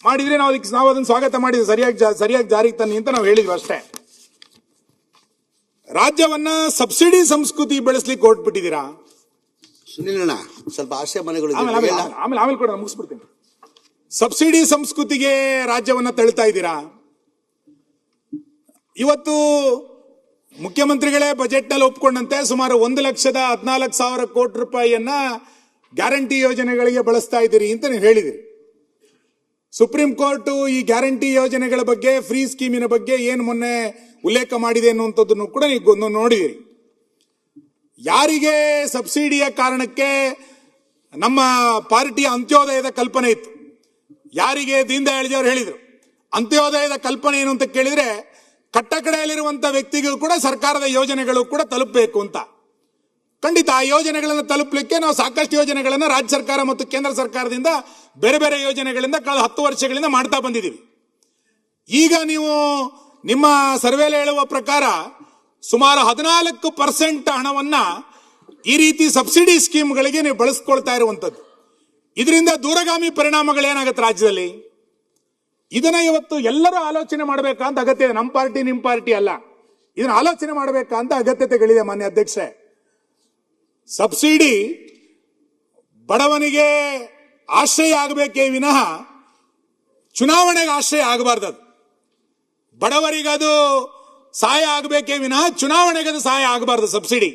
ಮಾಡಿದ್ರೆ ನಾವು ಅದನ್ನು ಸ್ವಾಗತ ಮಾಡಿದ್ವಿ, ಸರಿಯಾಗಿ ಜಾರಿಗೆ ತನ್ನಿ ಅಂತ ನಾವು ಹೇಳಿದ್ವಿ ಅಷ್ಟೇ. ರಾಜ್ಯವನ್ನ ಸಬ್ಸಿಡಿ ಸಂಸ್ಕೃತಿ ಬೆಳೆಸ್ಲಿಕ್ಕೆ ಹೊರಟ್ಬಿಟ್ಟಿದ್ದೀರಾ. ಸುನಿಲಣ್ಣ ಸ್ವಲ್ಪ ಆಶಯ ಮನೆಗಳು ಆಮೇಲೆ ಕೂಡ ಮುಗಿಸ್ಬಿಡ್ತೀನಿ. ಸಬ್ಸಿಡಿ ಸಂಸ್ಕೃತಿಗೆ ರಾಜ್ಯವನ್ನ ತಳ್ತಾ ಇದ್ದೀರಾ. ಇವತ್ತು ಮುಖ್ಯಮಂತ್ರಿಗಳೇ ಬಜೆಟ್ ನಲ್ಲಿ ಒಪ್ಕೊಂಡಂತೆ ಸುಮಾರು 1,14,000 ಕೋಟಿ ರೂಪಾಯಿಯನ್ನ ಗ್ಯಾರಂಟಿ ಯೋಜನೆಗಳಿಗೆ ಬಳಸ್ತಾ ಇದ್ದೀರಿ ಅಂತ ನೀವು ಹೇಳಿದಿರಿ. ಸುಪ್ರೀಂ ಕೋರ್ಟ್ ಈ ಗ್ಯಾರಂಟಿ ಯೋಜನೆಗಳ ಬಗ್ಗೆ, ಫ್ರೀ ಸ್ಕೀಮಿನ ಬಗ್ಗೆ ಏನು ಮೊನ್ನೆ ಉಲ್ಲೇಖ ಮಾಡಿದೆ ಅನ್ನುವಂಥದ್ದನ್ನು ಕೂಡ ನೀವು ನೋಡಿದಿರಿ. ಯಾರಿಗೆ ಸಬ್ಸಿಡಿಯ ಕಾರಣಕ್ಕೆ ನಮ್ಮ ಪಾರ್ಟಿಯ ಅಂತ್ಯೋದಯದ ಕಲ್ಪನೆ ಇತ್ತು, ಯಾರಿಗೆ ದೀನ್ ದಯಾಳ್ ಅವರು ಹೇಳಿದ್ರು ಅಂತ್ಯೋದಯದ ಕಲ್ಪನೆ ಏನು ಅಂತ ಕೇಳಿದ್ರೆ, ಕಟ್ಟಕಡೆಯಲ್ಲಿರುವಂತಹ ವ್ಯಕ್ತಿಗಳು ಕೂಡ ಸರ್ಕಾರದ ಯೋಜನೆಗಳು ಕೂಡ ತಲುಪಬೇಕು ಅಂತ. ಖಂಡಿತ ಆ ಯೋಜನೆಗಳನ್ನು ತಲುಪಲಿಕ್ಕೆ ನಾವು ಸಾಕಷ್ಟು ಯೋಜನೆಗಳನ್ನು ರಾಜ್ಯ ಸರ್ಕಾರ ಮತ್ತು ಕೇಂದ್ರ ಸರ್ಕಾರದಿಂದ ಬೇರೆ ಬೇರೆ ಯೋಜನೆಗಳಿಂದ ಕಳೆದ 10 ವರ್ಷಗಳಿಂದ ಮಾಡ್ತಾ ಬಂದಿದ್ದೀವಿ. ಈಗ ನೀವು ನಿಮ್ಮ ಸರ್ವೆಯಲ್ಲಿ ಹೇಳುವ ಪ್ರಕಾರ ಸುಮಾರು 14% ಹಣವನ್ನ ಈ ರೀತಿ ಸಬ್ಸಿಡಿ ಸ್ಕೀಮ್ಗಳಿಗೆ ನೀವು ಬಳಸ್ಕೊಳ್ತಾ ಇರುವಂತದ್ದು. ಇದರಿಂದ ದೂರಗಾಮಿ ಪರಿಣಾಮಗಳೇನಾಗುತ್ತೆ ರಾಜ್ಯದಲ್ಲಿ? ಇದನ್ನ ಇವತ್ತು ಎಲ್ಲರೂ ಆಲೋಚನೆ ಮಾಡಬೇಕಂತ ಅಗತ್ಯ ಇದೆ. ನಮ್ಮ ಪಾರ್ಟಿ ನಿಮ್ಮ ಪಾರ್ಟಿ ಅಲ್ಲ, ಇದನ್ನ ಆಲೋಚನೆ ಮಾಡಬೇಕಂತ ಅಗತ್ಯತೆಗಳಿದೆ. ಮಾನ್ಯ ಅಧ್ಯಕ್ಷೆ, ಸಬ್ಸಿಡಿ ಬಡವನಿಗೆ ಆಶ್ರಯ ಆಗಬೇಕೇ ವಿನಃ ಚುನಾವಣೆಗೆ ಆಶ್ರಯ ಆಗಬಾರ್ದು. ಬಡವರಿಗದು ಸಹಾಯ ಆಗಬೇಕೇ ವಿನಃ ಚುನಾವಣೆಗೆ ಅದು ಸಹಾಯ ಆಗಬಾರ್ದು ಸಬ್ಸಿಡಿ.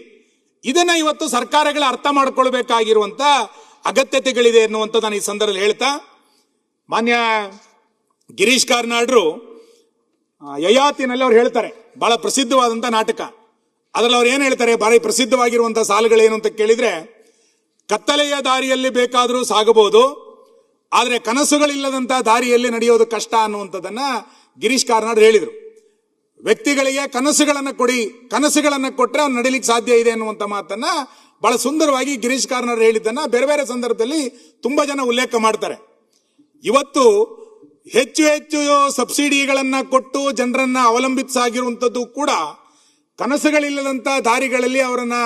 ಇದನ್ನ ಇವತ್ತು ಸರ್ಕಾರಗಳು ಅರ್ಥ ಮಾಡಿಕೊಳ್ಬೇಕಾಗಿರುವಂತ ಅಗತ್ಯತೆಗಳಿದೆ ಎನ್ನುವಂಥದ್ದು ನಾನು ಈ ಸಂದರ್ಭದಲ್ಲಿ ಹೇಳ್ತಾ, ಮಾನ್ಯ ಗಿರೀಶ್ ಕಾರ್ನಾಡ್ರು ಯಯಾತಿನಲ್ಲಿ ಅವ್ರು ಹೇಳ್ತಾರೆ, ಬಹಳ ಪ್ರಸಿದ್ಧವಾದಂತ ನಾಟಕ. ಅದರಲ್ಲಿ ಅವ್ರು ಏನ್ ಹೇಳ್ತಾರೆ, ಭಾರಿ ಪ್ರಸಿದ್ಧವಾಗಿರುವಂತಹ ಸಾಲುಗಳೇನು ಅಂತ ಕೇಳಿದ್ರೆ, ಕತ್ತಲೆಯ ದಾರಿಯಲ್ಲಿ ಬೇಕಾದರೂ ಸಾಗಬಹುದು, ಆದ್ರೆ ಕನಸುಗಳಿಲ್ಲದಂತಹ ದಾರಿಯಲ್ಲಿ ನಡೆಯೋದು ಕಷ್ಟ ಅನ್ನುವಂಥದ್ದನ್ನ ಗಿರೀಶ್ ಕಾರ್ನಾಡ್ ಹೇಳಿದ್ರು. ವ್ಯಕ್ತಿಗಳಿಗೆ ಕನಸುಗಳನ್ನ ಕೊಡಿ, ಕನಸುಗಳನ್ನ ಕೊಟ್ರೆ ಅವ್ನು ನಡಿಲಿಕ್ಕೆ ಸಾಧ್ಯ ಇದೆ ಅನ್ನುವಂಥ ಮಾತನ್ನ ಬಹಳ ಸುಂದರವಾಗಿ ಗಿರೀಶ್ ಕಾರ್ನಾಡ್ ಹೇಳಿದ್ದನ್ನ ಬೇರೆ ಬೇರೆ ಸಂದರ್ಭದಲ್ಲಿ ತುಂಬಾ ಜನ ಉಲ್ಲೇಖ ಮಾಡ್ತಾರೆ. ಇವತ್ತು ಹೆಚ್ಚು ಹೆಚ್ಚು ಸಬ್ಸಿಡಿಗಳನ್ನ ಕೊಟ್ಟು ಜನರನ್ನ ಅವಲಂಬಿಸಾಗಿರುವಂತದ್ದು ಕೂಡ ಕನಸುಗಳಿಲ್ಲದಂತ ದಾರಿಗಳಲ್ಲಿ ಅವರನ್ನ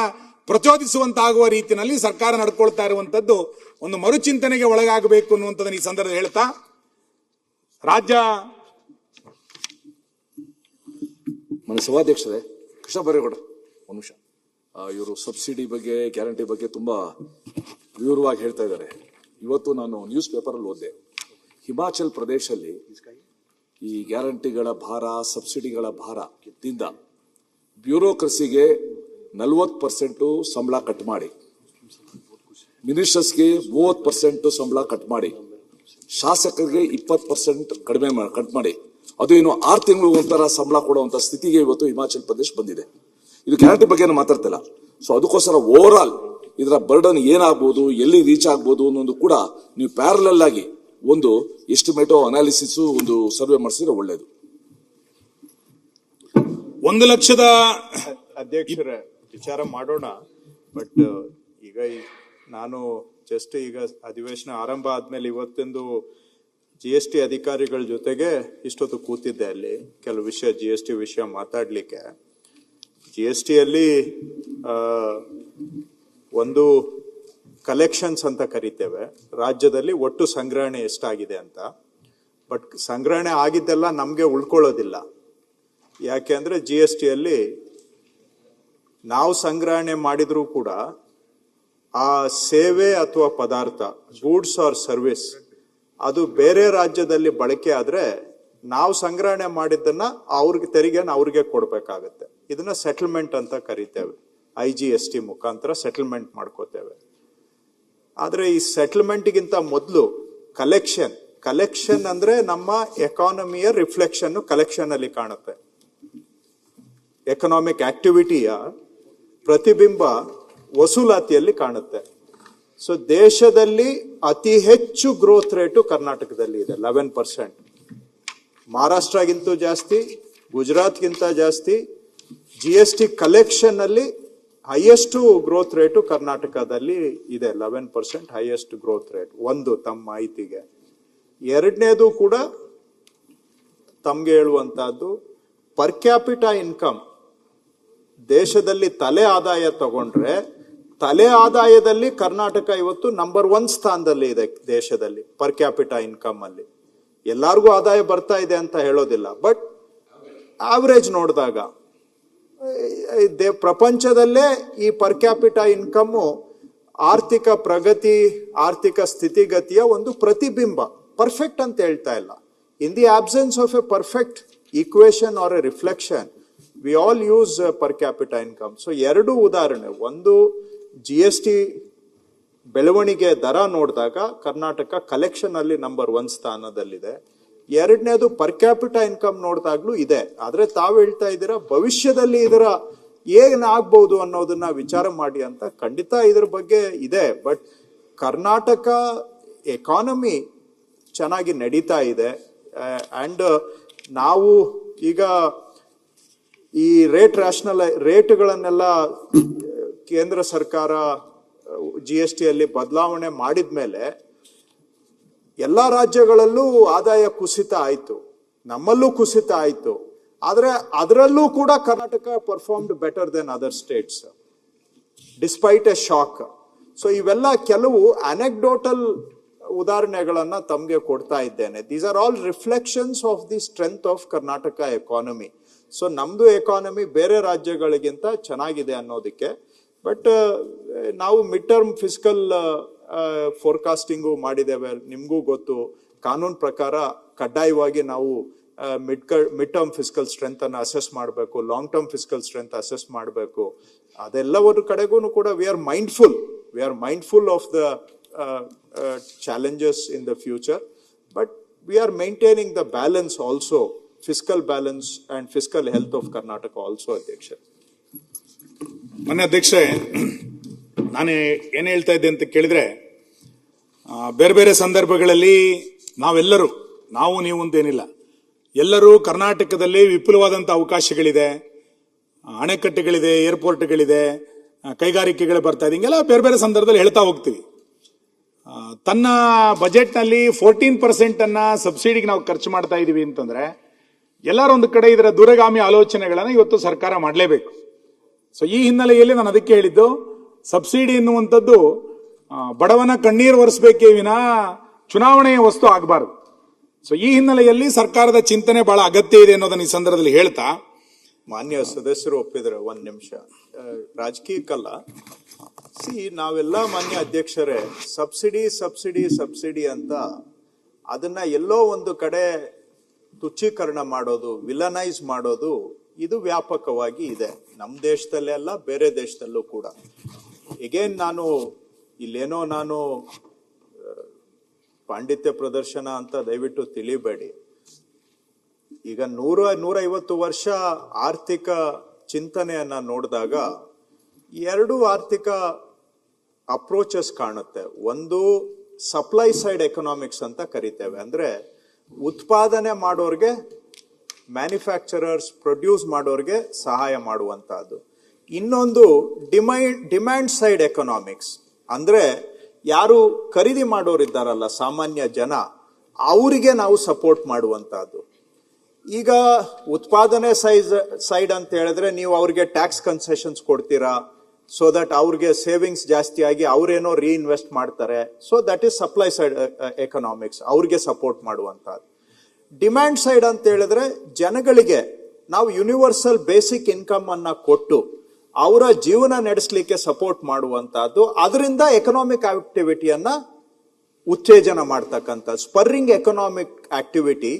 ಪ್ರಚೋದಿಸುವಂತಾಗುವ ರೀತಿಯಲ್ಲಿ ಸರ್ಕಾರ ನಡ್ಕೊಳ್ತಾ ಇರುವಂತದ್ದು ಒಂದು ಮರುಚಿಂತನೆಗೆ ಒಳಗಾಗಬೇಕು ಅನ್ನುವಂಥದ್ದನ್ನು ಈ ಸಂದರ್ಭದಲ್ಲಿ ಹೇಳ್ತಾ, ರಾಜ್ಯ ಸಭಾಧ್ಯಕ್ಷರೇ, ಕೃಷ್ಣ ಬೈರೇಗೌಡ ಒಂದು ನಿಮಿಷ. ಇವರು ಸಬ್ಸಿಡಿ ಬಗ್ಗೆ, ಗ್ಯಾರಂಟಿ ಬಗ್ಗೆ ತುಂಬಾ ವಿವರವಾಗಿ ಹೇಳ್ತಾ ಇದ್ದಾರೆ. ಇವತ್ತು ನಾನು ನ್ಯೂಸ್ ಪೇಪರ್ ಅಲ್ಲಿ ಓದಿದೆ, ಹಿಮಾಚಲ್ ಪ್ರದೇಶಲ್ಲಿ ಈ ಗ್ಯಾರಂಟಿಗಳ ಭಾರ, ಸಬ್ಸಿಡಿಗಳ ಭಾರದಿಂದ ಬ್ಯೂರೋಕ್ರಸಿಗೆ 40% ಸಂಬಳ ಕಟ್ ಮಾಡಿ, ಮಿನಿಸ್ಟರ್ಸ್ಗೆ 30% ಸಂಬಳ ಕಟ್ ಮಾಡಿ, ಶಾಸಕರಿಗೆ 20% ಕಡಿಮೆ ಕಟ್ ಮಾಡಿ, ಅದು ಏನು 6 ತಿಂಗಳು ಒಂಥರ ಸಂಬಳ ಕೊಡುವಂತ ಸ್ಥಿತಿಗೆ ಇವತ್ತು ಹಿಮಾಚಲ್ ಪ್ರದೇಶ ಬಂದಿದೆ. ಇದು ಗ್ಯಾರಂಟಿ ಬಗ್ಗೆ ಮಾತಾಡ್ತಿಲ್ಲ. ಸೊ ಅದಕ್ಕೋಸ್ಕರ ಓವರ್ ಆಲ್ ಇದರ ಬರ್ಡನ್ ಏನಾಗ್ಬೋದು, ಎಲ್ಲಿ ರೀಚ್ ಆಗ್ಬೋದು ಅನ್ನೋದು ಕೂಡ ನೀವು ಪ್ಯಾರಲಲ್ ಆಗಿ ಒಂದು ಎಸ್ಟಿಮೇಟೋ ಅನಾಲಿಸಿಸ್ ಒಂದು ಸರ್ವೆ ಮಾಡಿಸಿದ್ರೆ ಒಳ್ಳೇದು. 1 ಲಕ್ಷದ ಅಧ್ಯಕ್ಷರ ವಿಚಾರ ಮಾಡೋಣ. ಬಟ್ ಈಗ ನಾನು ಜಸ್ಟ್ ಈಗ ಅಧಿವೇಶನ ಆರಂಭ ಆದ್ಮೇಲೆ ಇವತ್ತೊಂದು GST ಅಧಿಕಾರಿಗಳ ಜೊತೆಗೆ ಇಷ್ಟೊತ್ತು ಕೂತಿದ್ದೆ. ಅಲ್ಲಿ ಕೆಲವು ವಿಷಯ GST ವಿಷಯ ಮಾತಾಡ್ಲಿಕ್ಕೆ. GST ಅಲ್ಲಿ ಒಂದು ಕಲೆಕ್ಷನ್ಸ್ ಅಂತ ಕರಿತೇವೆ, ರಾಜ್ಯದಲ್ಲಿ ಒಟ್ಟು ಸಂಗ್ರಹಣೆ ಎಷ್ಟಾಗಿದೆ ಅಂತ. ಬಟ್ ಸಂಗ್ರಹಣೆ ಆಗಿದ್ದೆಲ್ಲ ನಮ್ಗೆ ಉಳ್ಕೊಳ್ಳೋದಿಲ್ಲ. ಯಾಕೆ ಅಂದ್ರೆ GST ಅಲ್ಲಿ ನಾವು ಸಂಗ್ರಹಣೆ ಮಾಡಿದ್ರೂ ಕೂಡ ಆ ಸೇವೆ ಅಥವಾ ಪದಾರ್ಥ, ಗೂಡ್ಸ್ ಆರ್ ಸರ್ವಿಸ್, ಅದು ಬೇರೆ ರಾಜ್ಯದಲ್ಲಿ ಬಳಕೆ ಆದ್ರೆ ನಾವು ಸಂಗ್ರಹಣೆ ಮಾಡಿದ್ದನ್ನ ಅವ್ರಿಗೆ ತೆರಿಗೆನ ಅವ್ರಿಗೆ ಕೊಡ್ಬೇಕಾಗತ್ತೆ. ಇದನ್ನ ಸೆಟಲ್ಮೆಂಟ್ ಅಂತ ಕರಿತೇವೆ. IGST ಮುಖಾಂತರ ಸೆಟಲ್ಮೆಂಟ್ ಮಾಡ್ಕೋತೇವೆ. ಆದ್ರೆ ಈ ಸೆಟಲ್ಮೆಂಟ್ಗಿಂತ ಮೊದಲು ಕಲೆಕ್ಷನ್ ಅಂದ್ರೆ ನಮ್ಮ ಎಕಾನಮಿಯ ರಿಫ್ಲೆಕ್ಷನ್ ಕಲೆಕ್ಷನ್ ಅಲ್ಲಿ ಕಾಣುತ್ತೆ. ಎಕನಾಮಿಕ್ ಆಕ್ಟಿವಿಟಿಯ ಪ್ರತಿಬಿಂಬ ವಸೂಲಾತಿಯಲ್ಲಿ ಕಾಣುತ್ತೆ. ಸೊ ದೇಶದಲ್ಲಿ ಅತಿ ಹೆಚ್ಚು ಗ್ರೋತ್ ರೇಟು ಕರ್ನಾಟಕದಲ್ಲಿ ಇದೆ, 11%. ಮಹಾರಾಷ್ಟ್ರಗಿಂತ ಜಾಸ್ತಿ, ಗುಜರಾತ್ಗಿಂತ ಜಾಸ್ತಿ. GST ಕಲೆಕ್ಷನ್ ಅಲ್ಲಿ ಹೈಯೆಸ್ಟ್ ಗ್ರೋತ್ ರೇಟು ಕರ್ನಾಟಕದಲ್ಲಿ ಇದೆ, 11% ಹೈಯೆಸ್ಟ್ ಗ್ರೋತ್ ರೇಟ್. ಒಂದು ತಮ್ಮ ಮಾಹಿತಿಗೆ. ಎರಡನೇದು ಕೂಡ ತಮ್ಗೆ ಹೇಳುವಂತಹದ್ದು, ಪರ್ ಕ್ಯಾಪಿಟಾ ಇನ್ಕಮ್ ದೇಶದಲ್ಲಿ ತಲೆ ಆದಾಯ ತಗೊಂಡ್ರೆ, ತಲೆ ಆದಾಯದಲ್ಲಿ ಕರ್ನಾಟಕ ಇವತ್ತು ನಂಬರ್ 1 ಸ್ಥಾನದಲ್ಲಿ ಇದೆ ದೇಶದಲ್ಲಿ ಪರ್ ಕ್ಯಾಪಿಟಾ ಇನ್ಕಮ್ ಅಲ್ಲಿ. ಎಲ್ಲಾರ್ಗೂ ಆದಾಯ ಬರ್ತಾ ಇದೆ ಅಂತ ಹೇಳೋದಿಲ್ಲ, ಬಟ್ ಆವರೇಜ್ ನೋಡಿದಾಗ ಪ್ರಪಂಚದಲ್ಲೇ ಈ ಪರ್ ಕ್ಯಾಪಿಟಾ ಇನ್ಕಮ್ಮು ಆರ್ಥಿಕ ಪ್ರಗತಿ, ಆರ್ಥಿಕ ಸ್ಥಿತಿಗತಿಯ ಒಂದು ಪ್ರತಿಬಿಂಬ. ಪರ್ಫೆಕ್ಟ್ ಅಂತ ಹೇಳ್ತಾ ಇಲ್ಲ. In the absence of a perfect equation or a reflection, we all use per capita income. So ಎರಡು ಉದಾಹರಣೆ, ಒಂದು GST ಬೆಳವಣಿಗೆ ದರ ನೋಡಿದಾಗ ಕರ್ನಾಟಕ ಕಲೆಕ್ಷನ್ ಅಲ್ಲಿ ನಂಬರ್ 1 ಸ್ಥಾನದಲ್ಲಿದೆ. ಎರಡನೇದು ಪರ್ ಕ್ಯಾಪಿಟಾ ಇನ್ಕಮ್ ನೋಡಿದಾಗ್ಲೂ ಇದೆ. ಆದ್ರೆ ತಾವು ಹೇಳ್ತಾ ಇದ್ದೀರಾ ಭವಿಷ್ಯದಲ್ಲಿ ಇದರ ಏನಾಗ್ಬಹುದು ಅನ್ನೋದನ್ನ ವಿಚಾರ ಮಾಡಿ ಅಂತ. ಖಂಡಿತ ಇದ್ರ ಬಗ್ಗೆ ಇದೆ, ಬಟ್ ಕರ್ನಾಟಕ ಎಕಾನಮಿ ಚೆನ್ನಾಗಿ ನಡೀತಾ ಇದೆ. ಅಂಡ್ ನಾವು ಈಗ ಈ ರೇಟ್ಗಳನ್ನೆಲ್ಲ ಕೇಂದ್ರ ಸರ್ಕಾರ GST ಅಲ್ಲಿ ಬದಲಾವಣೆ ಮಾಡಿದ್ಮೇಲೆ ಎಲ್ಲ ರಾಜ್ಯಗಳಲ್ಲೂ ಆದಾಯ ಕುಸಿತ ಆಯ್ತು, ನಮ್ಮಲ್ಲೂ ಕುಸಿತ ಆಯ್ತು. ಆದ್ರೆ ಅದರಲ್ಲೂ ಕೂಡ Karnataka performed better than other states despite a shock. So ಇವೆಲ್ಲ ಕೆಲವು ಅನೆಕ್ಡೋಟಲ್ ಉದಾಹರಣೆಗಳನ್ನ ತಮ್ಗೆ ಕೊಡ್ತಾ ಇದ್ದೇನೆ. These are all reflections of the strength of Karnataka economy. So ನಮ್ದು ಎಕಾನಮಿ ಬೇರೆ ರಾಜ್ಯಗಳಿಗಿಂತ ಚೆನ್ನಾಗಿದೆ ಅನ್ನೋದಕ್ಕೆ. ಬಟ್ ನಾವು ಮಿಡ್ ಟರ್ಮ್ ಫಿಸ್ಕಲ್ ಫೋರ್ಕಾಸ್ಟಿಂಗು ಮಾಡಿದ್ದೇವೆ. ನಿಮ್ಗೂ ಗೊತ್ತು, ಕಾನೂನು ಪ್ರಕಾರ ಕಡ್ಡಾಯವಾಗಿ ನಾವು ಮಿಡ್ ಟರ್ಮ್ ಫಿಸ್ಕಲ್ ಸ್ಟ್ರೆಂತ್ ಅನ್ನು ಅಸೆಸ್ ಮಾಡಬೇಕು, long term fiscal strength assess ಮಾಡಬೇಕು. ಅದೆಲ್ಲವರ ಕಡೆಗೂ ಕೂಡ we are mindful of the challenges in the future, but we are maintaining the balance also, fiscal balance and fiscal health of Karnataka also, Adhyaksha. ಮೊನ್ನೆ ಅಧ್ಯಕ್ಷೆ, ನಾನು ಏನ್ ಹೇಳ್ತಾ ಇದ್ದೆ ಅಂತ ಕೇಳಿದ್ರೆ, ಬೇರೆ ಬೇರೆ ಸಂದರ್ಭಗಳಲ್ಲಿ ನಾವೆಲ್ಲರೂ, ನಾವು ನೀವು ಅಂತೇನಿಲ್ಲ, ಎಲ್ಲರೂ ಕರ್ನಾಟಕದಲ್ಲಿ ವಿಪುಲವಾದಂಥ ಅವಕಾಶಗಳಿದೆ, ಅಣೆಕಟ್ಟೆಗಳಿದೆ, ಏರ್ಪೋರ್ಟ್ಗಳಿದೆ, ಕೈಗಾರಿಕೆಗಳು ಬರ್ತಾ ಇದೆ, ಹಿಂಗೆಲ್ಲ ಬೇರೆ ಬೇರೆ ಸಂದರ್ಭದಲ್ಲಿ ಹೇಳ್ತಾ ಹೋಗ್ತೀವಿ. ತನ್ನ ಬಜೆಟ್ನಲ್ಲಿ 14% ಅನ್ನ ಸಬ್ಸಿಡಿಗೆ ನಾವು ಖರ್ಚು ಮಾಡ್ತಾ ಇದೀವಿ ಅಂತಂದ್ರೆ ಎಲ್ಲರೊಂದು ಕಡೆ ಇದರ ದೂರಗಾಮಿ ಆಲೋಚನೆಗಳನ್ನ ಇವತ್ತು ಸರ್ಕಾರ ಮಾಡಲೇಬೇಕು. ಸೊ ಈ ಹಿನ್ನೆಲೆಯಲ್ಲಿ ನಾನು ಅದಕ್ಕೆ ಹೇಳಿದ್ದು, ಸಬ್ಸಿಡಿ ಎನ್ನುವಂಥದ್ದು ಬಡವನ ಕಣ್ಣೀರು ಒರೆಸಬೇಕೇ ವಿನಾ ಚುನಾವಣೆಯ ವಸ್ತು ಆಗಬಾರದು. ಸೊ ಈ ಹಿನ್ನೆಲೆಯಲ್ಲಿ ಸರ್ಕಾರದ ಚಿಂತನೆ ಬಹಳ ಅಗತ್ಯ ಇದೆ ಅನ್ನೋದನ್ನ ಈ ಸಂದರ್ಭದಲ್ಲಿ ಹೇಳ್ತಾ, ಮಾನ್ಯ ಸದಸ್ಯರು ಒಪ್ಪಿದ್ರೆ 1 ನಿಮಿಷ, ರಾಜಕೀಯಕ್ಕಲ್ಲ. ನಾವೆಲ್ಲ ಮಾನ್ಯ ಅಧ್ಯಕ್ಷರೇ ಸಬ್ಸಿಡಿ ಅಂತ ಅದನ್ನ ಎಲ್ಲೋ ಒಂದು ಕಡೆ ತುಚ್ಛೀಕರಣ ಮಾಡೋದು, ವಿಲನೈಸ್ ಮಾಡೋದು, ಇದು ವ್ಯಾಪಕವಾಗಿ ಇದೆ ನಮ್ಮ ದೇಶದಲ್ಲೇ ಅಲ್ಲ, ಬೇರೆ ದೇಶದಲ್ಲೂ ಕೂಡ. ಎಗೇನ್ ನಾನು ಪಾಂಡಿತ್ಯ ಪ್ರದರ್ಶನ ಅಂತ ದಯವಿಟ್ಟು ತಿಳಿಬೇಡಿ. ಈಗ 150 ವರ್ಷ ಆರ್ಥಿಕ ಚಿಂತನೆಯನ್ನ ನೋಡಿದಾಗ 2 ಆರ್ಥಿಕ ಅಪ್ರೋಚಸ್ ಕಾಣುತ್ತೆ. ಒಂದು ಸಪ್ಲೈ ಸೈಡ್ ಎಕನಾಮಿಕ್ಸ್ ಅಂತ ಕರಿತೇವೆ, ಅಂದ್ರೆ ಉತ್ಪಾದನೆ ಮಾಡೋರ್ಗೆ, ಮ್ಯಾನುಫ್ಯಾಕ್ಚರರ್ಸ್ ಪ್ರೊಡ್ಯೂಸ್ ಮಾಡೋರ್ಗೆ ಸಹಾಯ ಮಾಡುವಂತಹದ್ದು. ಇನ್ನೊಂದು ಡಿಮ್ಯಾಂಡ್ ಸೈಡ್ ಎಕನಾಮಿಕ್ಸ್, ಅಂದ್ರೆ ಯಾರು ಖರೀದಿ ಮಾಡೋರಿದ್ದಾರಲ್ಲ, ಸಾಮಾನ್ಯ ಜನ, ಅವರಿಗೆ ನಾವು ಸಪೋರ್ಟ್ ಮಾಡುವಂತಹದ್ದು. ಈಗ ಉತ್ಪಾದನೆ ಸೈಡ್ ಅಂತ ಹೇಳಿದ್ರೆ ನೀವು ಅವ್ರಿಗೆ ಟ್ಯಾಕ್ಸ್ ಕನ್ಸೆಷನ್ಸ್ ಕೊಡ್ತೀರಾ, ಸೊ ದಟ್ ಅವ್ರಿಗೆ ಸೇವಿಂಗ್ಸ್ ಜಾಸ್ತಿ ಆಗಿ ಅವ್ರೇನೋ ರೀಇನ್ವೆಸ್ಟ್ ಮಾಡ್ತಾರೆ. So that is supply side economics, ಅವ್ರಿಗೆ ಸಪೋರ್ಟ್ ಮಾಡುವಂತಹದ್ದು. ಡಿಮ್ಯಾಂಡ್ ಸೈಡ್ ಅಂತ ಹೇಳಿದ್ರೆ ಜನಗಳಿಗೆ ನಾವು ಯೂನಿವರ್ಸಲ್ ಬೇಸಿಕ್ ಇನ್ಕಮ್ ಅನ್ನ ಕೊಟ್ಟು ಅವರ ಜೀವನ ನಡೆಸಲಿಕ್ಕೆ ಸಪೋರ್ಟ್ ಮಾಡುವಂತಹದ್ದು. ಅದರಿಂದ ಎಕನಾಮಿಕ್ ಆಕ್ಟಿವಿಟಿಯನ್ನ ಉತ್ತೇಜನ ಮಾಡ್ತಕ್ಕಂಥ spurring economic activity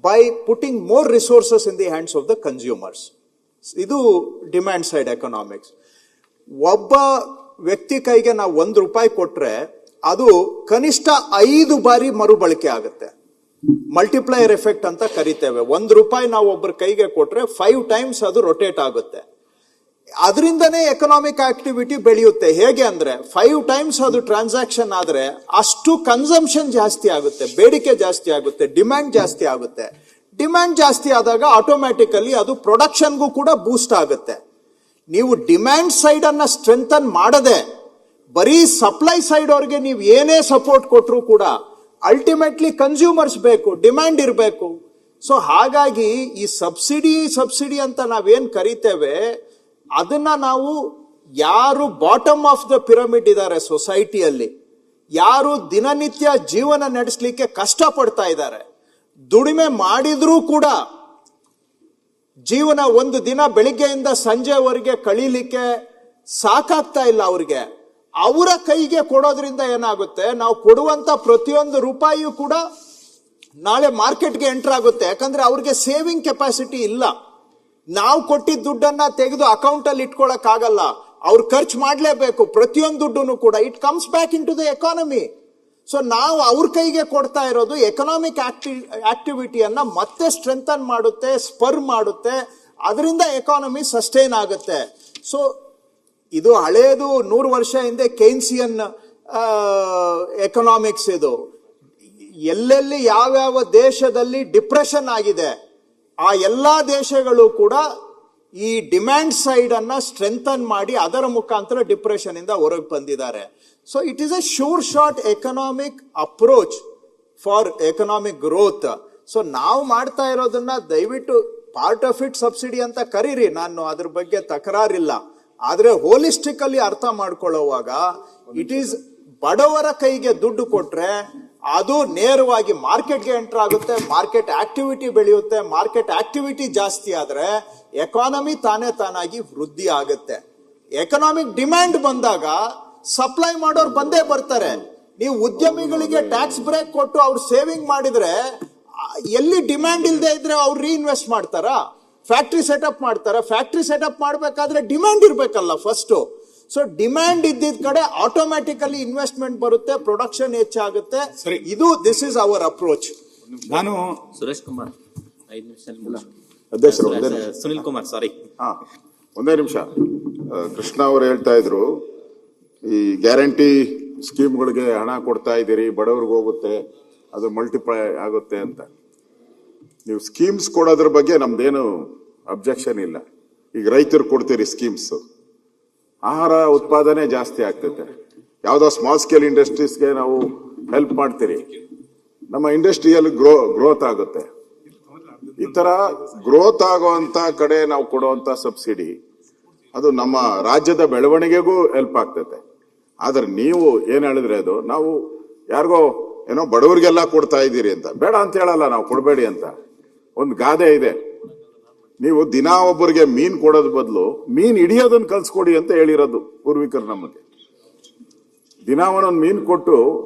by putting more resources in the hands of the consumers. ಇದು ಡಿಮ್ಯಾಂಡ್ ಸೈಡ್ ಎಕನಾಮಿಕ್ಸ್. ಒಬ್ಬ ವ್ಯಕ್ತಿ ಕೈಗೆ ನಾವು ₹1 ಕೊಟ್ರೆ ಅದು ಕನಿಷ್ಠ 5 ಬಾರಿ ಮರುಬಳಕೆ ಆಗುತ್ತೆ. ಮಲ್ಟಿಪ್ಲೈಯರ್ ಎಫೆಕ್ಟ್ ಅಂತ ಕರಿತೇವೆ. ₹1 ನಾವು ಒಬ್ಬರ ಕೈಗೆ ಕೊಟ್ರೆ 5 ಟೈಮ್ಸ್ ಅದು ರೊಟೇಟ್ ಆಗುತ್ತೆ. ಅದರಿಂದನೇ ಎಕನಾಮಿಕ್ ಆಕ್ಟಿವಿಟಿ ಬೆಳೆಯುತ್ತೆ. ಹೇಗೆ ಅಂದ್ರೆ 5 ಟೈಮ್ಸ್ ಅದು ಟ್ರಾನ್ಸಾಕ್ಷನ್ ಆದ್ರೆ ಅಷ್ಟು ಕನ್ಸಂಪ್ಷನ್ ಜಾಸ್ತಿ ಆಗುತ್ತೆ, ಬೇಡಿಕೆ ಜಾಸ್ತಿ ಆಗುತ್ತೆ, ಡಿಮ್ಯಾಂಡ್ ಜಾಸ್ತಿ ಆಗುತ್ತೆ. ಡಿಮ್ಯಾಂಡ್ ಜಾಸ್ತಿ ಆದಾಗ ಆಟೋಮ್ಯಾಟಿಕಲಿ ಅದು ಪ್ರೊಡಕ್ಷನ್ಗೂ ಕೂಡ ಬೂಸ್ಟ್ ಆಗುತ್ತೆ. ನೀವು ಡಿಮ್ಯಾಂಡ್ ಸೈಡ್ ಅನ್ನ ಸ್ಟ್ರೆಂಥನ್ ಮಾಡದೆ ಬರೀ ಸಪ್ಲೈ ಸೈಡ್ ಅವ್ರಿಗೆ ನೀವು ಏನೇ ಸಪೋರ್ಟ್ ಕೊಟ್ಟರು ಕೂಡ ಅಲ್ಟಿಮೇಟ್ಲಿ ಕನ್ಸ್ಯೂಮರ್ಸ್ ಬೇಕು, ಡಿಮ್ಯಾಂಡ್ ಇರಬೇಕು. ಸೊ ಹಾಗಾಗಿ ಈ ಸಬ್ಸಿಡಿ ಅಂತ ನಾವೇನ್ ಕರಿತೇವೆ, ಅದನ್ನ ನಾವು ಯಾರು ಬಾಟಮ್ ಆಫ್ ದ ಪಿರಮಿಡ್ ಇದ್ದಾರೆ ಸೊಸೈಟಿಯಲ್ಲಿ, ಯಾರು ದಿನನಿತ್ಯ ಜೀವನ ನಡೆಸಲಿಕ್ಕೆ ಕಷ್ಟ ಪಡ್ತಾ ಇದ್ದಾರೆ, ದುಡಿಮೆ ಮಾಡಿದ್ರೂ ಕೂಡ ಜೀವನ ಒಂದು ದಿನ ಬೆಳಿಗ್ಗೆಯಿಂದ ಸಂಜೆವರೆಗೆ ಕಳೀಲಿಕ್ಕೆ ಸಾಕಾಗ್ತಾ ಇಲ್ಲ ಅವ್ರಿಗೆ. ಅವರ ಕೈಗೆ ಕೊಡೋದ್ರಿಂದ ಏನಾಗುತ್ತೆ, ನಾವು ಕೊಡುವಂತ ಪ್ರತಿಯೊಂದು ರೂಪಾಯಿಯೂ ಕೂಡ ನಾಳೆ ಮಾರ್ಕೆಟ್ಗೆ ಎಂಟರ್ ಆಗುತ್ತೆ. ಯಾಕಂದ್ರೆ ಅವ್ರಿಗೆ ಸೇವಿಂಗ್ ಕೆಪಾಸಿಟಿ ಇಲ್ಲ. ನಾವು ಕೊಟ್ಟಿದ್ದ ದುಡ್ಡನ್ನ ತೆಗೆದು ಅಕೌಂಟ್ ಅಲ್ಲಿ ಇಟ್ಕೊಳಕ್ ಆಗಲ್ಲ, ಅವ್ರು ಖರ್ಚು ಮಾಡ್ಲೇಬೇಕು. ಪ್ರತಿಯೊಂದು ದುಡ್ಡು ಕೂಡ it comes back into the economy. So ನಾವು ಅವ್ರ ಕೈಗೆ ಕೊಡ್ತಾ ಇರೋದು ಎಕನಾಮಿಕ್ ಆಕ್ಟಿವಿಟಿಯನ್ನ ಮತ್ತೆ ಸ್ಟ್ರೆಂಥನ್ ಮಾಡುತ್ತೆ, ಸ್ಪರ್ ಮಾಡುತ್ತೆ, ಅದರಿಂದ ಎಕಾನಮಿ ಸಸ್ಟೈನ್ ಆಗುತ್ತೆ. ಸೊ ಇದು ಹಳೇದು 100 ವರ್ಷ ಹಿಂದೆ ಕೇನ್ಸಿಯನ್ ಎಕನಾಮಿಕ್ಸ್. ಇದು ಎಲ್ಲೆಲ್ಲಿ ಯಾವ್ಯಾವ ದೇಶದಲ್ಲಿ ಡಿಪ್ರೆಷನ್ ಆಗಿದೆ ಆ ಎಲ್ಲಾ ದೇಶಗಳು ಕೂಡ ಈ ಡಿಮ್ಯಾಂಡ್ ಸೈಡ್ ಅನ್ನ ಸ್ಟ್ರೆಂಥನ್ ಮಾಡಿ ಅದರ ಮುಖಾಂತರ ಡಿಪ್ರೆಷನ್ ಇಂದ ಹೊರಗೆ ಬಂದಿದ್ದಾರೆ. So it is A sure short economic approach for economic growth. So ನಾವು ಮಾಡ್ತಾ ಇರೋದನ್ನ ದಯವಿಟ್ಟು ಪಾರ್ಟ್ ಆಫ್ ಇಟ್ ಸಬ್ಸಿಡಿ ಅಂತ ಕರೀರಿ, ನಾನು ಅದ್ರ ಬಗ್ಗೆ ತಕರಾರಿಲ್ಲ. ಆದ್ರೆ ಹೋಲಿಸ್ಟಿಕಲಿ ಅರ್ಥ ಮಾಡ್ಕೊಳ್ಳುವಾಗ ಇಟ್ ಈಸ್ ಬಡವರ ಕೈಗೆ ದುಡ್ಡು ಕೊಟ್ರೆ ಅದು ನೇರವಾಗಿ ಮಾರ್ಕೆಟ್ಗೆ ಎಂಟರ್ ಆಗುತ್ತೆ, ಮಾರ್ಕೆಟ್ ಆಕ್ಟಿವಿಟಿ ಬೆಳೆಯುತ್ತೆ. ಮಾರ್ಕೆಟ್ ಆಕ್ಟಿವಿಟಿ ಜಾಸ್ತಿ ಆದ್ರೆ ಎಕಾನಮಿ ತಾನಾಗಿ ವೃದ್ಧಿ ಆಗುತ್ತೆ. ಎಕನಾಮಿಕ್ ಡಿಮ್ಯಾಂಡ್ ಬಂದಾಗ ಸಪ್ಲೈ ಮಾಡೋರು ಬಂದೇ ಬರ್ತಾರೆ. ನೀವು ಉದ್ಯಮಿಗಳಿಗೆ ಟ್ಯಾಕ್ಸ್ ಬ್ರೇಕ್ ಕೊಟ್ಟು ಅವ್ರು ಸೇವಿಂಗ್ ಮಾಡಿದ್ರೆ ಎಲ್ಲಿ ಡಿಮ್ಯಾಂಡ್ ಇಲ್ಲದೆ ಇದ್ರೆ ಅವ್ರು ರೀಇನ್ವೆಸ್ಟ್ ಮಾಡ್ತಾರಾ, ಫ್ಯಾಕ್ಟ್ರಿ ಸೆಟಪ್ ಮಾಡ್ತಾರೆ. ಫ್ಯಾಕ್ಟ್ರಿ ಸೆಟಪ್ ಮಾಡ್ಬೇಕಾದ್ರೆ ಡಿಮ್ಯಾಂಡ್ ಇರ್ಬೇಕಲ್ಲ ಫಸ್ಟ್. ಸೊ ಡಿಮ್ಯಾಂಡ್ ಇದ್ದಿದ್ ಕಡೆ ಆಟೋಮ್ಯಾಟಿಕಲಿ ಇನ್ವೆಸ್ಟ್ಮೆಂಟ್ ಬರುತ್ತೆ, ಪ್ರೊಡಕ್ಷನ್ ಹೆಚ್ಚಾಗುತ್ತೆ. ಇದು ದಿಸ್ ಇಸ್ ಅವರ್ ಅಪ್ರೋಚ್. ನಾನು ಸುರೇಶ್ ಕುಮಾರ್ 5 ನಿಮಿಷ. ಅಧ್ಯಕ್ಷರು ಸುನಿಲ್ ಕುಮಾರ್ ಸಾರಿ. ಒಂದೇ ನಿಮಿಷ. ಕೃಷ್ಣ ಅವರು ಹೇಳ್ತಾ ಇದ್ರು ಈ ಗ್ಯಾರಂಟಿ ಸ್ಕೀಮ್ಗಳಿಗೆ ಹಣ ಕೊಡ್ತಾ ಇದ್ದೀರಿ, ಬಡವ್ರಿಗೆ ಹೋಗುತ್ತೆ, ಅದು ಮಲ್ಟಿಪ್ಲೈ ಆಗುತ್ತೆ ಅಂತ. ನೀವು ಸ್ಕೀಮ್ಸ್ ಕೊಡೋದ್ರ ಬಗ್ಗೆ ನಮ್ದೇನು ಅಬ್ಜೆಕ್ಷನ್ ಇಲ್ಲ. ಈಗ ರೈತರು ಕೊಡ್ತೀರಿ ಸ್ಕೀಮ್ಸ್, ಆಹಾರ ಉತ್ಪಾದನೆ ಜಾಸ್ತಿ ಆಗ್ತೈತೆ. ಯಾವ್ದೋ ಸ್ಮಾಲ್ ಸ್ಕೇಲ್ ಇಂಡಸ್ಟ್ರೀಸ್ಗೆ ನಾವು ಹೆಲ್ಪ್ ಮಾಡ್ತೀರಿ, ನಮ್ಮ ಇಂಡಸ್ಟ್ರಿಯಲ್ಲಿ ಗ್ರೋತ್ ಆಗುತ್ತೆ. ಈ ತರ ಗ್ರೋತ್ ಆಗುವಂತ ಕಡೆ ನಾವು ಕೊಡುವಂತ ಸಬ್ಸಿಡಿ ಅದು ನಮ್ಮ ರಾಜ್ಯದ ಬೆಳವಣಿಗೆಗೂ ಹೆಲ್ಪ್ ಆಗ್ತೈತೆ. ಆದ್ರೆ ನೀವು ಏನ್ ಹೇಳಿದ್ರೆ ಅದು ನಾವು ಯಾರಿಗೋ ಏನೋ ಬಡವರಿಗೆಲ್ಲ ಕೊಡ್ತಾ ಇದ್ದೀರಿ ಅಂತ. ಬೇಡ ಅಂತ ಹೇಳಲ್ಲ ನಾವು, ಕೊಡಬೇಡಿ ಅಂತ. ಒಂದು ಗಾದೆ ಇದೆ, ನೀವು ದಿನಾ ಒಬ್ಬರಿಗೆ ಮೀನ್ ಕೊಡೋದ್ ಬದಲು ಮೀನ್ ಹಿಡಿಯೋದನ್ನ ಕಲ್ಸ್ಕೊಡಿ ಅಂತ ಹೇಳಿರೋದು ಪೂರ್ವಿಕರು ನಮಗೆ. ದಿನಾ ಒಂದೊಂದು ಮೀನ್ ಕೊಟ್ಟು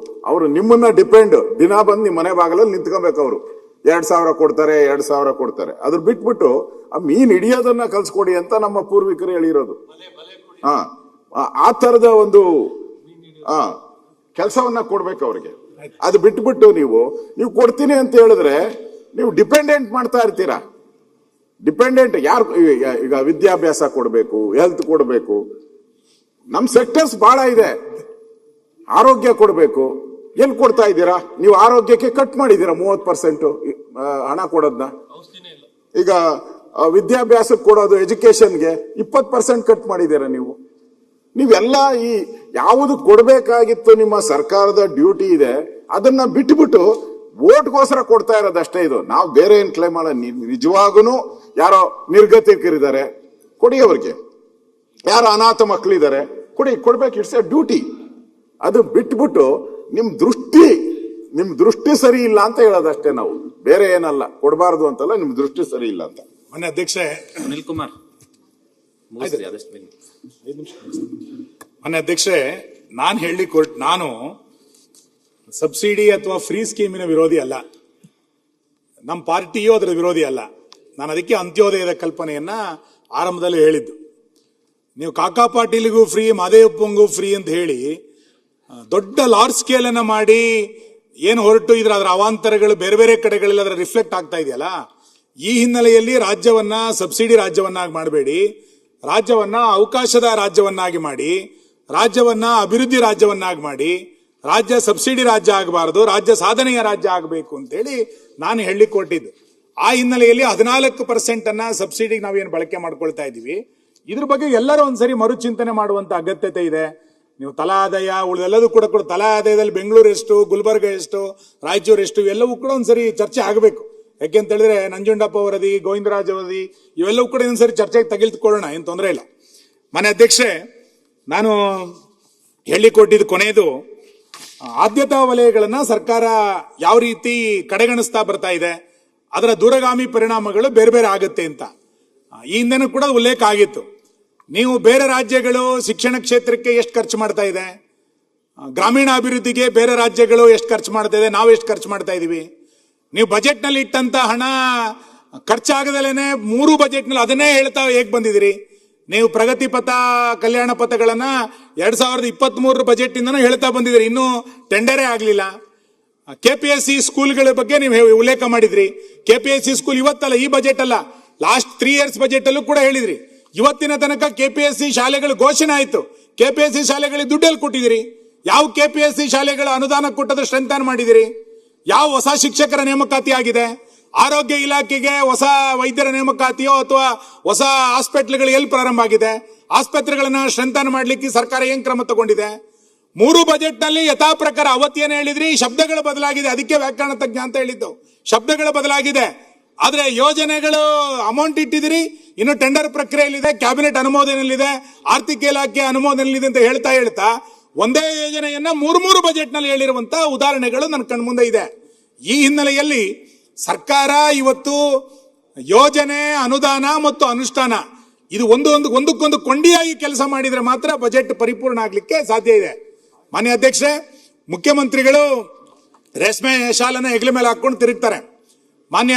ಅವರು ನಿಮ್ಮನ್ನ ಡಿಪೆಂಡ್, ದಿನಾ ಬಂದು ನಿಮ್ಮ ಮನೆ ಬಾಗಿಲಲ್ಲಿ ನಿಂತ್ಕೊಬೇಕು. ಅವರು 2,000 ಕೊಡ್ತಾರೆ, 2,000 ಕೊಡ್ತಾರೆ. ಅದ್ರ ಬಿಟ್ಬಿಟ್ಟು ಆ ಮೀನ್ ಹಿಡಿಯೋದನ್ನ ಕಲ್ಸ್ಕೊಡಿ ಅಂತ ನಮ್ಮ ಪೂರ್ವಿಕರು ಹೇಳಿರೋದು. ಆ ತರದ ಒಂದು ಕೆಲಸವನ್ನ ಕೊಡ್ಬೇಕು ಅವ್ರಿಗೆ. ಅದು ಬಿಟ್ಬಿಟ್ಟು ನೀವು ಕೊಡ್ತೀನಿ ಅಂತ ಹೇಳಿದ್ರೆ ನೀವು ಡಿಪೆಂಡೆಂಟ್ ಮಾಡ್ತಾ ಇರ್ತೀರಾ. ಡಿಪೆಂಡೆಂಟ್ ಯಾರು? ಈಗ ವಿದ್ಯಾಭ್ಯಾಸ ಕೊಡಬೇಕು, ಹೆಲ್ತ್ ಕೊಡಬೇಕು, ನಮ್ ಸೆಕ್ಟರ್ಸ್ ಬಹಳ ಇದೆ. ಆರೋಗ್ಯ ಕೊಡಬೇಕು, ಎಲ್ಲಿ ಕೊಡ್ತಾ ಇದ್ದೀರಾ ನೀವು? ಆರೋಗ್ಯಕ್ಕೆ ಕಟ್ ಮಾಡಿದ್ದೀರಾ 30% ಹಣ ಕೊಡೋದನ್ನ. ಈಗ ವಿದ್ಯಾಭ್ಯಾಸಕ್ಕೆ ಕೊಡೋದು, ಎಜುಕೇಶನ್ಗೆ 20% ಕಟ್ ಮಾಡಿದ್ದೀರಾ ನೀವು. ನೀವೆಲ್ಲ ಈ ಯಾವುದು ಕೊಡಬೇಕಾಗಿತ್ತು ನಿಮ್ಮ ಸರ್ಕಾರದ ಡ್ಯೂಟಿ ಇದೆ ಅದನ್ನ ಬಿಟ್ಬಿಟ್ಟು ವೋಟ್ಗೋಸ್ಕರ ಕೊಡ್ತಾ ಇರೋದಷ್ಟೇ. ಇದು ನಾವು ಬೇರೆ ಏನ್ ಕ್ಲೈಮ್ ಮಾಡೋ. ನಿಜವಾಗೂ ಯಾರೋ ನಿರ್ಗತಿಕರಿದ್ದಾರೆ, ಕೊಡಿ ಅವ್ರಿಗೆ. ಯಾರೋ ಅನಾಥ ಮಕ್ಕಳಿದ್ದಾರೆ, ಕೊಡ್ಬೇಕು. It's A duty. ಅದು ಬಿಟ್ಬಿಟ್ಟು ನಿಮ್ ದೃಷ್ಟಿ ಸರಿ ಇಲ್ಲ ಅಂತ ಹೇಳೋದಷ್ಟೇ ನಾವು, ಬೇರೆ ಏನಲ್ಲ. ಕೊಡಬಾರ್ದು ಅಂತಲ್ಲ, ನಿಮ್ ದೃಷ್ಟಿ ಸರಿ ಇಲ್ಲ ಅಂತ. ಮೊನ್ನೆ ಅಧ್ಯಕ್ಷೆ ಸುನಿಲ್ ಕುಮಾರ್ ಮೊನ್ನೆ ಅಧ್ಯಕ್ಷೆ ನಾನು ಸಬ್ಸಿಡಿ ಅಥವಾ ಫ್ರೀ ಸ್ಕೀಮಿನ ವಿರೋಧಿ ಅಲ್ಲ, ನಮ್ಮ ಪಾರ್ಟಿಯೂ ಅದರ ವಿರೋಧಿ ಅಲ್ಲ. ನಾನು ಅದಕ್ಕೆ ಅಂತ್ಯೋದಯದ ಕಲ್ಪನೆಯನ್ನ ಆರಂಭದಲ್ಲಿ ಹೇಳಿದ್ದು. ನೀವು ಕಾಕಾ ಪಾಟೀಲಿಗೂ ಫ್ರೀ, ಮಾದೇವಪ್ಪಂಗೂ ಫ್ರೀ ಅಂತ ಹೇಳಿ ದೊಡ್ಡ ಲಾರ್ಜ್ ಸ್ಕೇಲ್ ಅನ್ನ ಮಾಡಿ ಏನು ಹೊರಟು ಅದರ ಅವಾಂತರಗಳು ಬೇರೆ ಬೇರೆ ಕಡೆಗಳಲ್ಲಿ ಅದರ ರಿಫ್ಲೆಕ್ಟ್ ಆಗ್ತಾ ಇದೆಯಲ್ಲ. ಈ ಹಿನ್ನೆಲೆಯಲ್ಲಿ ರಾಜ್ಯವನ್ನ ಸಬ್ಸಿಡಿ ರಾಜ್ಯವನ್ನಾಗಿ ಮಾಡಬೇಡಿ, ರಾಜ್ಯವನ್ನ ಅವಕಾಶದ ರಾಜ್ಯವನ್ನಾಗಿ ಮಾಡಿ, ರಾಜ್ಯವನ್ನ ಅಭಿವೃದ್ಧಿ ರಾಜ್ಯವನ್ನಾಗಿ ಮಾಡಿ. ರಾಜ್ಯ ಸಬ್ಸಿಡಿ ರಾಜ್ಯ ಆಗಬಾರದು, ರಾಜ್ಯ ಸಾಧನೆಯ ರಾಜ್ಯ ಆಗಬೇಕು ಅಂತೇಳಿ ನಾನು ಹೇಳಿಕ್ಕೆ ಕೊಟ್ಟಿದ್ದೆ. ಆ ಹಿನ್ನೆಲೆಯಲ್ಲಿ 14% ಅನ್ನ ಸಬ್ಸಿಡಿಗೆ ನಾವೇನು ಬಳಕೆ ಮಾಡ್ಕೊಳ್ತಾ ಇದ್ದೀವಿ, ಇದ್ರ ಬಗ್ಗೆ ಎಲ್ಲರೂ ಒಂದ್ಸರಿ ಮರುಚಿಂತನೆ ಮಾಡುವಂತ ಅಗತ್ಯತೆ ಇದೆ. ನೀವು ತಲಾ ಆದಾಯ ಉಳಿದೆಲ್ಲದೂ ಕೂಡ ತಲಾ ಆದಾಯದಲ್ಲಿ ಬೆಂಗಳೂರು ಎಷ್ಟು, ಗುಲ್ಬರ್ಗ ಎಷ್ಟು, ರಾಯಚೂರು ಎಷ್ಟು, ಇವೆಲ್ಲವೂ ಕೂಡ ಒಂದ್ಸರಿ ಚರ್ಚೆ ಆಗಬೇಕು. ಯಾಕೆಂತ ಹೇಳಿದ್ರೆ ನಂಜುಂಡಪ್ಪ ವರದಿ, ಗೋವಿಂದರಾಜ್ ವರದಿ ಇವೆಲ್ಲವೂ ಕೂಡ ಒಂದ್ಸರಿ ಚರ್ಚೆಗೆ ತೆಗೆದುಕೊಳ್ಳೋಣ, ಏನು ತೊಂದರೆ ಇಲ್ಲ. ಮನೆ ಅಧ್ಯಕ್ಷೆ, ನಾನು ಹೇಳಿಕೊಟ್ಟಿದ್ದು ಕೊನೆಯದು ಆದ್ಯತಾ ವಲಯಗಳನ್ನ ಸರ್ಕಾರ ಯಾವ ರೀತಿ ಕಡೆಗಣಿಸ್ತಾ ಬರ್ತಾ ಇದೆ, ಅದರ ದೂರಗಾಮಿ ಪರಿಣಾಮಗಳು ಬೇರೆ ಬೇರೆ ಆಗುತ್ತೆ ಅಂತ ಈ ಹಿಂದೆನೂ ಕೂಡ ಉಲ್ಲೇಖ ಆಗಿತ್ತು. ನೀವು ಬೇರೆ ರಾಜ್ಯಗಳು ಶಿಕ್ಷಣ ಕ್ಷೇತ್ರಕ್ಕೆ ಎಷ್ಟು ಖರ್ಚು ಮಾಡ್ತಾ ಇದೆ, ಗ್ರಾಮೀಣ ಅಭಿವೃದ್ಧಿಗೆ ಬೇರೆ ರಾಜ್ಯಗಳು ಎಷ್ಟು ಖರ್ಚು ಮಾಡ್ತಾ ಇದೆ, ನಾವು ಎಷ್ಟು ಖರ್ಚು ಮಾಡ್ತಾ ಇದೀವಿ. ನೀವು ಬಜೆಟ್ನಲ್ಲಿ ಇಟ್ಟಂತ ಹಣ ಖರ್ಚಾಗದಲೇನೆ 3 ಬಜೆಟ್ನಲ್ಲಿ ಅದನ್ನೇ ಹೇಳ್ತಾ ಹೇಗೆ ಬಂದಿದ್ದೀರಿ. ನೀವು ಪ್ರಗತಿ ಪಥ, ಕಲ್ಯಾಣ ಪಥಗಳನ್ನ 2023 ಬಜೆಟ್ ಇಂದನೂ ಹೇಳ್ತಾ ಬಂದಿದ್ದೀರಿ, ಇನ್ನೂ ಟೆಂಡರೇ ಆಗಲಿಲ್ಲ. KPSC ಸ್ಕೂಲ್ಗಳ ಬಗ್ಗೆ ನೀವು ಉಲ್ಲೇಖ ಮಾಡಿದ್ರಿ. KPSC ಸ್ಕೂಲ್ ಇವತ್ತಲ್ಲ, ಈ ಬಜೆಟ್ ಅಲ್ಲ, ಲಾಸ್ಟ್ 3 ಇಯರ್ಸ್ ಬಜೆಟ್ ಅಲ್ಲೂ ಕೂಡ ಹೇಳಿದ್ರಿ. ಇವತ್ತಿನ ತನಕ KPSC ಶಾಲೆಗಳು ಘೋಷಣೆ ಆಯ್ತು, KPSC ಶಾಲೆಗಳಿಗೆ ದುಡ್ಡಲ್ಲಿ ಕೊಟ್ಟಿದ್ದೀರಿ. ಯಾವ KPSC ಶಾಲೆಗಳ ಅನುದಾನ ಕೊಟ್ಟದ ಸ್ಟ್ರೆಂಥನ್ ಮಾಡಿದಿರಿ? ಯಾವ ಹೊಸ ಶಿಕ್ಷಕರ ನೇಮಕಾತಿ ಆಗಿದೆ? ಆರೋಗ್ಯ ಇಲಾಖೆಗೆ ಹೊಸ ವೈದ್ಯರ ನೇಮಕಾತಿಯೋ ಅಥವಾ ಹೊಸ ಹಾಸ್ಪಿಟಲ್ಗಳು ಎಲ್ಲಿ ಪ್ರಾರಂಭ ಆಗಿದೆ? ಆಸ್ಪತ್ರೆಗಳನ್ನ ಸ್ಟ್ರೆಂಥನ್ ಮಾಡ್ಲಿಕ್ಕೆ ಸರ್ಕಾರ ಏನ್ ಕ್ರಮ ತಗೊಂಡಿದೆ? 3 ಬಜೆಟ್ ನಲ್ಲಿ ಯಥಾ ಪ್ರಕಾರ ಅವತ್ತೇನು ಹೇಳಿದ್ರಿ, ಶಬ್ದಗಳು ಬದಲಾಗಿದೆ, ಅದಕ್ಕೆ ವ್ಯಾಕರಣ ತಜ್ಞ ಅಂತ ಹೇಳಿದ್ದು. ಶಬ್ದಗಳು ಬದಲಾಗಿದೆ, ಆದ್ರೆ ಯೋಜನೆಗಳು ಅಮೌಂಟ್ ಇಟ್ಟಿದಿರಿ, ಇನ್ನು ಟೆಂಡರ್ ಪ್ರಕ್ರಿಯೆಯಲ್ಲಿದೆ, ಕ್ಯಾಬಿನೆಟ್ ಅನುಮೋದನೆಯಲ್ಲಿದೆ, ಆರ್ಥಿಕ ಇಲಾಖೆ ಅನುಮೋದನೆಯಲ್ಲಿದೆ ಅಂತ ಹೇಳ್ತಾ ಒಂದೇ ಯೋಜನೆಯನ್ನ 3 ಬಜೆಟ್ ನಲ್ಲಿ ಹೇಳಿರುವಂತಹ ಉದಾಹರಣೆಗಳು ನನ್ನ ಕಣ್ಮುಂದೆ ಇದೆ. ಈ ಹಿನ್ನೆಲೆಯಲ್ಲಿ ಸರ್ಕಾರ ಇವತ್ತು ಯೋಜನೆ, ಅನುದಾನ ಮತ್ತು ಅನುಷ್ಠಾನ ಇದು ಒಂದಕ್ಕೊಂದು ಕೊಂಡಿಯಾಗಿ ಕೆಲಸ ಮಾಡಿದ್ರೆ ಮಾತ್ರ ಬಜೆಟ್ ಪರಿಪೂರ್ಣ ಆಗ್ಲಿಕ್ಕೆ ಸಾಧ್ಯ ಇದೆ. ಮಾನ್ಯ ಅಧ್ಯಕ್ಷರೇ, ಮುಖ್ಯಮಂತ್ರಿಗಳು ರೇಷ್ಮೆ ಶಾಲನ್ನ ಹೆಗಲ ಮೇಲೆ ಹಾಕೊಂಡು ತಿರುಗ್ತಾರೆ. ಮಾನ್ಯ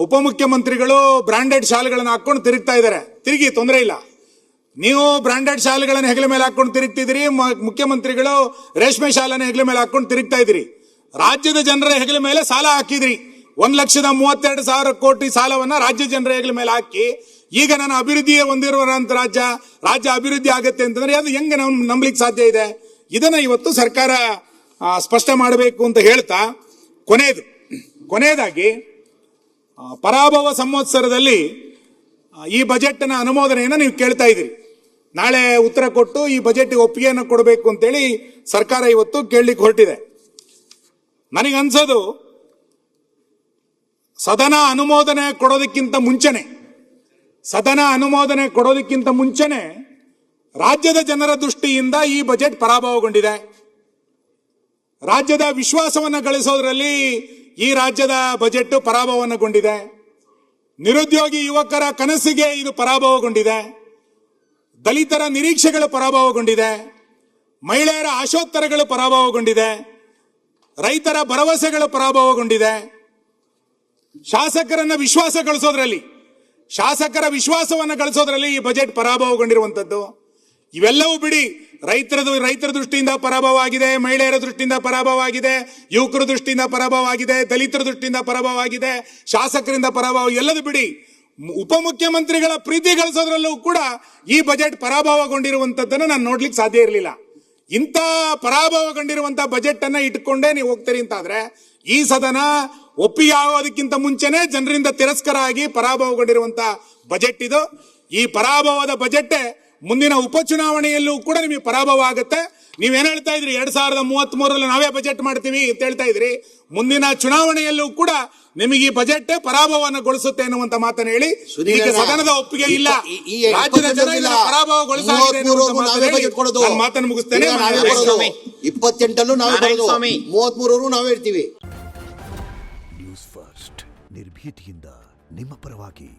ಉಪಮುಖ್ಯಮಂತ್ರಿಗಳು ಬ್ರಾಂಡೆಡ್ ಶಾಲೆಗಳನ್ನ ಹಾಕೊಂಡು ತಿರುಗ್ತಾ ಇದ್ದಾರೆ. ತಿರುಗಿ, ತೊಂದರೆ ಇಲ್ಲ. ನೀವು ಬ್ರಾಂಡೆಡ್ ಶಾಲೆಗಳನ್ನ ಹೆಗಲ ಮೇಲೆ ಹಾಕೊಂಡು ತಿರುಗ್ತಿದ್ದೀರಿ, ಮುಖ್ಯಮಂತ್ರಿಗಳು ರೇಷ್ಮೆ ಶಾಲೆನ ಹೆಗಲ ಮೇಲೆ ಹಾಕೊಂಡು ತಿರುಗ್ತಾ ಇದ್ದೀರಿ. ರಾಜ್ಯದ ಜನರ ಹೆಗಲ ಮೇಲೆ ಸಾಲ ಹಾಕಿದ್ರಿ. 1,32,000 ಕೋಟಿ ಸಾಲವನ್ನ ರಾಜ್ಯ ಜನರ ಹೆಗಲ ಮೇಲೆ ಹಾಕಿ ಈಗ ನಾನು ಅಭಿವೃದ್ಧಿ ಹೊಂದಿರುವಂತ ರಾಜ್ಯ ಅಭಿವೃದ್ಧಿ ಆಗುತ್ತೆ ಅಂತಂದ್ರೆ ಅದು ಹೆಂಗೆ ನಂಬಲಿಕ್ಕೆ ಸಾಧ್ಯ ಇದೆ? ಇದನ್ನ ಇವತ್ತು ಸರ್ಕಾರ ಸ್ಪಷ್ಟ ಮಾಡಬೇಕು ಅಂತ ಹೇಳ್ತಾ, ಕೊನೆಯದಾಗಿ ಪರಾಭವ ಸಂವತ್ಸರದಲ್ಲಿ ಈ ಬಜೆಟ್ನ ಅನುಮೋದನೆಯನ್ನು ನೀವು ಕೇಳ್ತಾ ಇದ್ದೀರಿ. ನಾಳೆ ಉತ್ತರ ಕೊಟ್ಟು ಈ ಬಜೆಟ್ಗೆ ಒಪ್ಪಿಗೆಯನ್ನು ಕೊಡಬೇಕು ಅಂತೇಳಿ ಸರ್ಕಾರ ಇವತ್ತು ಕೇಳಲಿಕ್ಕೆ ಹೊರಟಿದೆ. ನನಗನ್ಸೋದು ಸದನ ಅನುಮೋದನೆ ಕೊಡೋದಕ್ಕಿಂತ ಮುಂಚೆನೆ ರಾಜ್ಯದ ಜನರ ದೃಷ್ಟಿಯಿಂದ ಈ ಬಜೆಟ್ ಪರಾಭವಗೊಂಡಿದೆ. ರಾಜ್ಯದ ವಿಶ್ವಾಸವನ್ನು ಗಳಿಸೋದ್ರಲ್ಲಿ ಈ ರಾಜ್ಯದ ಬಜೆಟ್ ಪರಾಭವಗೊಂಡಿದೆ. ನಿರುದ್ಯೋಗಿ ಯುವಕರ ಕನಸಿಗೆ ಇದು ಪರಾಭವಗೊಂಡಿದೆ. ದಲಿತರ ನಿರೀಕ್ಷೆಗಳು ಪರಾಭವಗೊಂಡಿದೆ. ಮಹಿಳೆಯರ ಆಶೋತ್ತರಗಳು ಪರಾಭವಗೊಂಡಿದೆ. ರೈತರ ಭರವಸೆಗಳು ಪರಾಭವಗೊಂಡಿದೆ. ಶಾಸಕರ ವಿಶ್ವಾಸವನ್ನು ಗಳಿಸೋದ್ರಲ್ಲಿ ಈ ಬಜೆಟ್ ಪರಾಭವಗೊಂಡಿರುವಂತದ್ದು. ಇವೆಲ್ಲವೂ ಬಿಡಿ, ರೈತರ ದೃಷ್ಟಿಯಿಂದ ಪರಾಭವ ಆಗಿದೆ, ಮಹಿಳೆಯರ ದೃಷ್ಟಿಯಿಂದ ಪರಾಭವ ಆಗಿದೆ, ಯುವಕರ ದೃಷ್ಟಿಯಿಂದ ಪರಾಭವ ಆಗಿದೆ, ದಲಿತರ ದೃಷ್ಟಿಯಿಂದ ಪರಾಭವ ಆಗಿದೆ, ಶಾಸಕರಿಂದ ಪರಾಭವ, ಎಲ್ಲದು ಬಿಡಿ, ಉಪಮುಖ್ಯಮಂತ್ರಿಗಳ ಪ್ರೀತಿ ಗಳಿಸೋದ್ರಲ್ಲೂ ಕೂಡ ಈ ಬಜೆಟ್ ಪರಾಭವಗೊಂಡಿರುವಂತದ್ದನ್ನು ನಾನು ನೋಡ್ಲಿಕ್ಕೆ ಸಾಧ್ಯ ಇರಲಿಲ್ಲ. ಇಂಥ ಪರಾಭವಗೊಂಡಿರುವಂತಹ ಬಜೆಟ್ ಅನ್ನ ಇಟ್ಕೊಂಡೇ ನೀವು ಹೋಗ್ತೀರಿ ಅಂತಾದ್ರೆ ಈ ಸದನ ಒಪ್ಪಿಗೆ ಆಗೋದಕ್ಕಿಂತ ಮುಂಚೆನೆ ಜನರಿಂದ ತಿರಸ್ಕಾರ ಆಗಿ ಪರಾಭವಗೊಂಡಿರುವಂತಹ ಬಜೆಟ್ ಇದು. ಈ ಪರಾಭವದ ಬಜೆಟ್ ಮುಂದಿನ ಉಪಚುನಾವಣೆಯಲ್ಲೂ ಕೂಡ ನಿಮಗೆ ಪರಾಭವ ಆಗುತ್ತೆ. ನೀವೇನ್ ಹೇಳ್ತಾ ಇದ್ರಿ, 2033 ನಾವೇ ಬಜೆಟ್ ಮಾಡ್ತೀವಿ ಅಂತ ಹೇಳ್ತಾ ಇದ್ರಿ. ಮುಂದಿನ ಚುನಾವಣೆಯಲ್ಲೂ ಕೂಡ ನಿಮಗೆ ಈ ಬಜೆಟ್ ಪರಾಭವವನ್ನು ಗೊಳಿಸುತ್ತೆ ಅನ್ನುವಂತ ಮಾತನ್ನು ಹೇಳಿ ಈಗ ಸದನದ ಒಪ್ಪಿಗೆ ಇಲ್ಲ, ರಾಜ್ಯದ ಜನ ಇದನ್ನ ಪರಾಭವಗೊಳಿಸಾಗಿದೆ ನಾನು ಮಾತನ್ನು ಮುಗಿಸ್ತೇನೆ. 28 ನಾವೇ ಬರೋದು, 33 ನಾವೇ ಇರ್ತೀವಿ. ನ್ಯೂಸ್ ಫಸ್ಟ್ ನಿರ್ಭೀತಿಯಿಂದ ನಿಮ್ಮ ಪರವಾಗಿ.